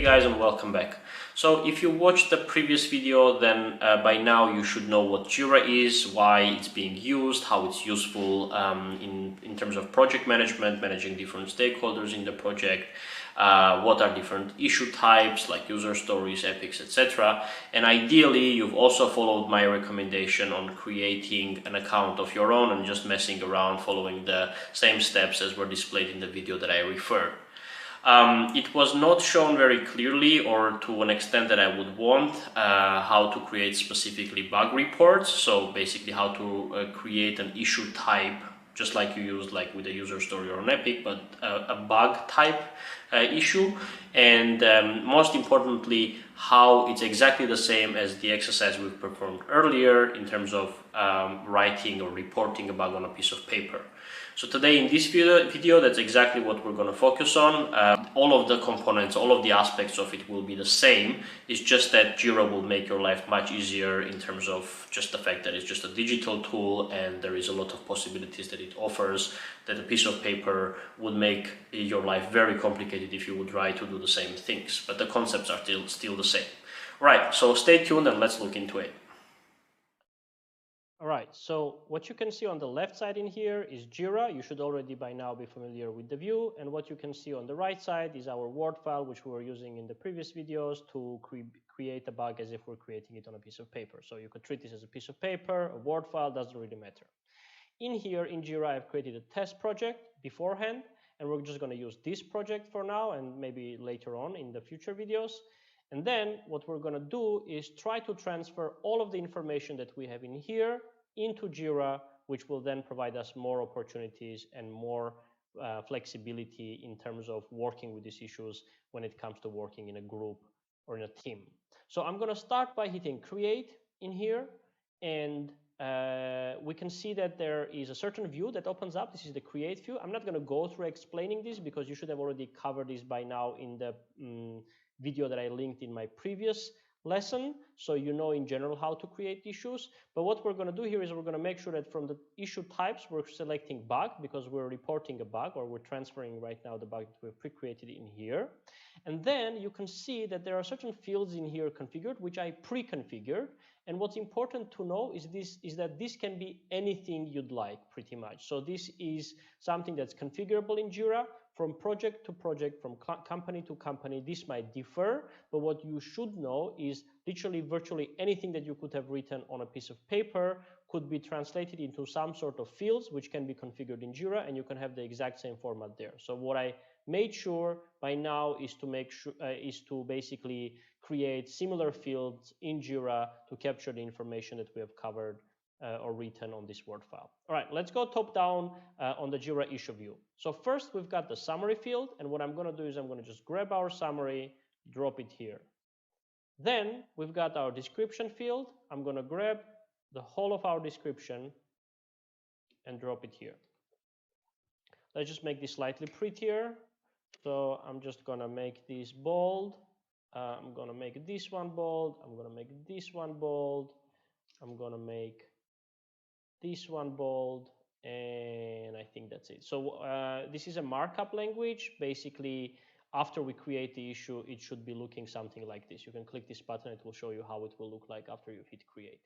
Hey guys, and welcome back. So if you watched the previous video, then by now you should know what Jira is, why it's being used, how it's useful in terms of project management, managing different stakeholders in the project, what are different issue types like user stories, epics, etc. And ideally, you've also followed my recommendation on creating an account of your own and just messing around following the same steps as were displayed in the video that I referred. It was not shown very clearly or to an extent that I would want how to create specifically bug reports. So basically how to create an issue type, just like you used like with a user story or an epic, but a bug type issue. And most importantly, how it's exactly the same as the exercise we've performed earlier in terms of writing or reporting a bug on a piece of paper. So today in this video, that's exactly what we're going to focus on. All of the components, all of the aspects of it will be the same. It's just that Jira will make your life much easier in terms of just the fact that it's just a digital tool and there is a lot of possibilities that it offers that a piece of paper would make your life very complicated if you would try to do the same things. But the concepts are still the same. Right, so stay tuned and let's look into it. All right, so what you can see on the left side in here is Jira. You should already by now be familiar with the view. And what you can see on the right side is our Word file, which we were using in the previous videos to create a bug as if we're creating it on a piece of paper. So you could treat this as a piece of paper, a Word file, doesn't really matter. In here in Jira, I've created a test project beforehand, and we're just going to use this project for now and maybe later on in the future videos. And then what we're going to do is try to transfer all of the information that we have in here into Jira, which will then provide us more opportunities and more flexibility in terms of working with these issues when it comes to working in a group or in a team. So I'm going to start by hitting create in here, and we can see that there is a certain view that opens up. This is the create view. I'm not going to go through explaining this because you should have already covered this by now in the video that I linked in my previous lesson, so you know in general how to create issues. But what we're going to do here is we're going to make sure that from the issue types we're selecting bug, because we're reporting a bug, or we're transferring right now the bug that we've pre-created in here. And then you can see that there are certain fields in here configured, which I pre-configured. And what's important to know is that this can be anything you'd like, pretty much. So this is something that's configurable in Jira. From project to project, from company to company, this might differ, but what you should know is literally virtually anything that you could have written on a piece of paper could be translated into some sort of fields which can be configured in Jira, and you can have the exact same format there. So what I made sure by now is to make sure is to basically create similar fields in Jira to capture the information that we have covered or written on this Word file. All right, let's go top down on the Jira issue view. So first we've got the summary field, and what I'm going to do is I'm going to just grab our summary, drop it here. Then we've got our description field. I'm going to grab the whole of our description and drop it here. Let's just make this slightly prettier. So I'm just going to make this bold. I'm going to make this one bold. I'm going to make this one bold. I'm going to make this one bold, and I think that's it. So this is a markup language. Basically, after we create the issue, it should be looking something like this. You can click this button, it will show you how it will look like after you hit create.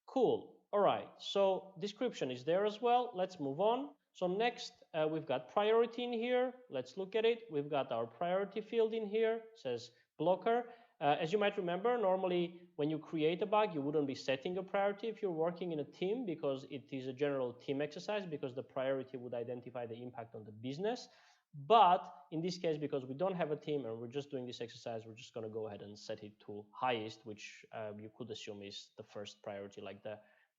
Cool. All right, so description is there as well. Let's move on. So next, we've got priority in here. Let's look at it. We've got our priority field in here. It says blocker. As you might remember, normally when you create a bug, you wouldn't be setting a priority if you're working in a team, because it is a general team exercise, because the priority would identify the impact on the business. But in this case, because we don't have a team and we're just doing this exercise, we're just going to go ahead and set it to highest, which you could assume is the first priority, like the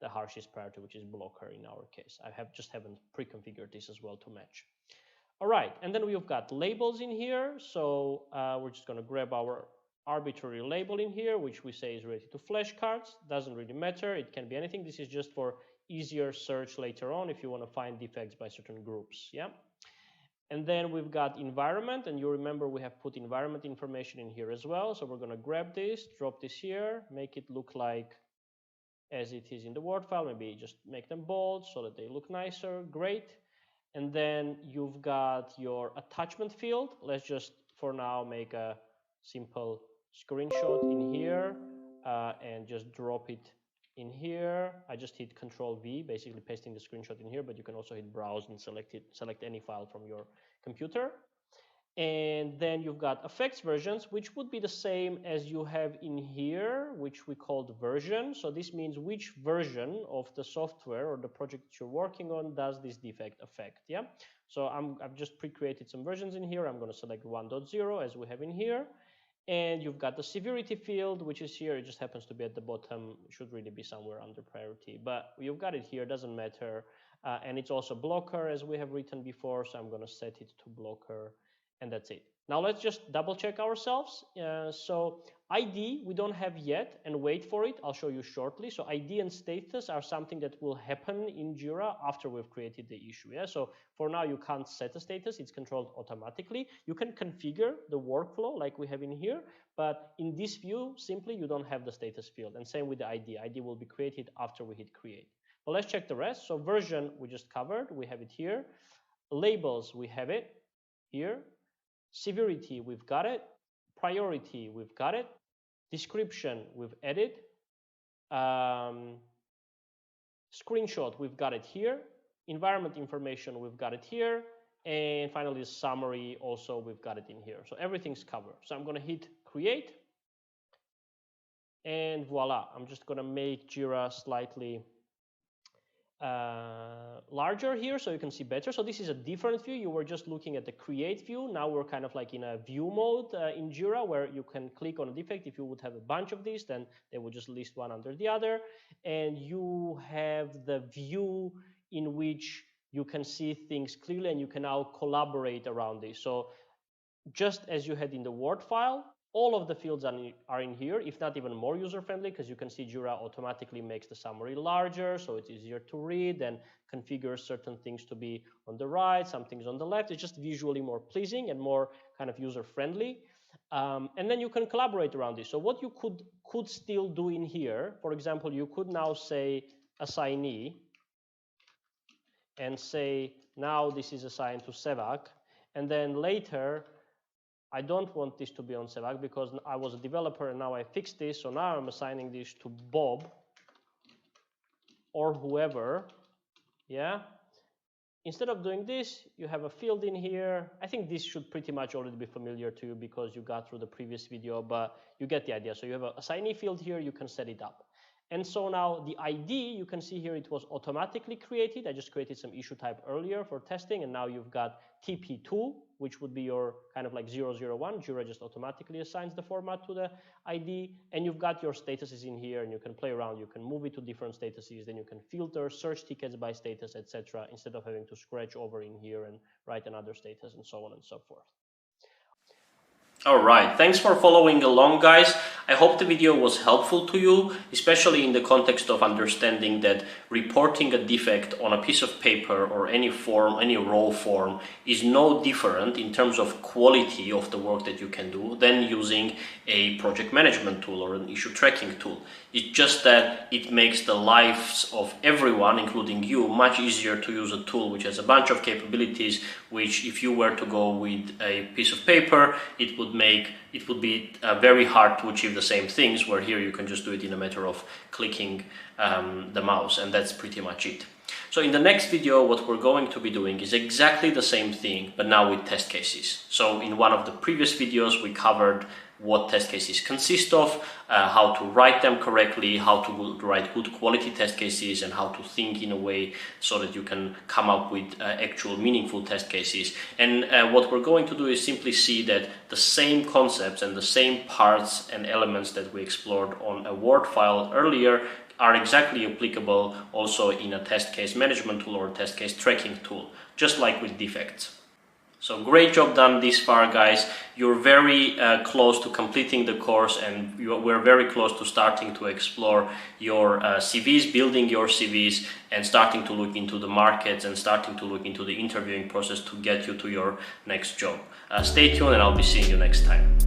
harshest priority, which is blocker in our case. I haven't pre-configured this as well to match. All right, and then we've got labels in here. So we're just going to grab our arbitrary label in here, which we say is related to flashcards. Doesn't really matter. It can be anything. This is just for easier search later on if you want to find defects by certain groups. Yeah. And then we've got environment, and you remember we have put environment information in here as well. So we're going to grab this, drop this here, make it look like as it is in the Word file. Maybe just make them bold so that they look nicer. Great. And then you've got your attachment field. Let's just for now make a simple screenshot in here and just drop it in here. I just hit Control V, basically pasting the screenshot in here, but you can also hit Browse and select any file from your computer. And then you've got effects versions, which would be the same as you have in here, which we called version. So this means which version of the software or the project that you're working on does this defect affect. Yeah. So I've just pre-created some versions in here. I'm going to select 1.0 as we have in here. And you've got the severity field, which is here. It just happens to be at the bottom. It should really be somewhere under priority, but you've got it here. Doesn't matter. And it's also blocker, as we have written before. So I'm going to set it to blocker. And that's it. Now let's just double check ourselves. So ID we don't have yet, and wait for it. I'll show you shortly. So ID and status are something that will happen in Jira after we've created the issue. Yeah. So for now you can't set a status. It's controlled automatically. You can configure the workflow like we have in here, but in this view simply you don't have the status field. And same with the ID. ID will be created after we hit create. But let's check the rest. So version we just covered. We have it here. Labels we have it here. Severity, we've got it. Priority, we've got it. Description, we've added. Screenshot, we've got it here. Environment information, we've got it here. And finally, the summary, also, we've got it in here. So everything's covered. So I'm going to hit create. And voila, I'm just going to make Jira slightly larger here so you can see better. So this is a different view. You were just looking at the create view. Now we're kind of like in a view mode in Jira, where you can click on a defect. If you would have a bunch of these, then they would just list one under the other. And you have the view in which you can see things clearly, and you can now collaborate around this. So just as you had in the Word file, all of the fields are in here, if not even more user-friendly, because you can see Jira automatically makes the summary larger, so it's easier to read, and configures certain things to be on the right, some things on the left. It's just visually more pleasing and more kind of user-friendly. And then you can collaborate around this. So what you could still do in here, for example, you could now say assignee, and say now this is assigned to Sevak, and then later I don't want this to be on Sevak because I was a developer and now I fixed this. So now I'm assigning this to Bob or whoever. Yeah. Instead of doing this, you have a field in here. I think this should pretty much already be familiar to you because you got through the previous video, but you get the idea. So you have an assignee field here. You can set it up. And so now the ID, you can see here, it was automatically created. I just created some issue type earlier for testing. And now you've got TP2, which would be your kind of like 001. Jira just automatically assigns the format to the ID. And you've got your statuses in here, and you can play around. You can move it to different statuses. Then you can filter, search tickets by status, etc., instead of having to scratch over in here and write another status and so on and so forth. Alright, thanks for following along, guys. I hope the video was helpful to you, especially in the context of understanding that reporting a defect on a piece of paper or any form, any raw form, is no different in terms of quality of the work that you can do than using a project management tool or an issue tracking tool. It's just that it makes the lives of everyone, including you, much easier to use a tool which has a bunch of capabilities, which if you were to go with a piece of paper, it would be very hard to achieve the same things, where here you can just do it in a matter of clicking the mouse, and that's pretty much it. So in the next video, what we're going to be doing is exactly the same thing, but now with test cases. So in one of the previous videos, we covered what test cases consist of, how to write them correctly, how to write good quality test cases, and how to think in a way so that you can come up with actual meaningful test cases. And what we're going to do is simply see that the same concepts and the same parts and elements that we explored on a Word file earlier are exactly applicable also in a test case management tool or a test case tracking tool, just like with defects. So great job done this far, guys. You're very close to completing the course, and we're very close to starting to explore your CVs, building your CVs, and starting to look into the markets and starting to look into the interviewing process to get you to your next job. Stay tuned, and I'll be seeing you next time.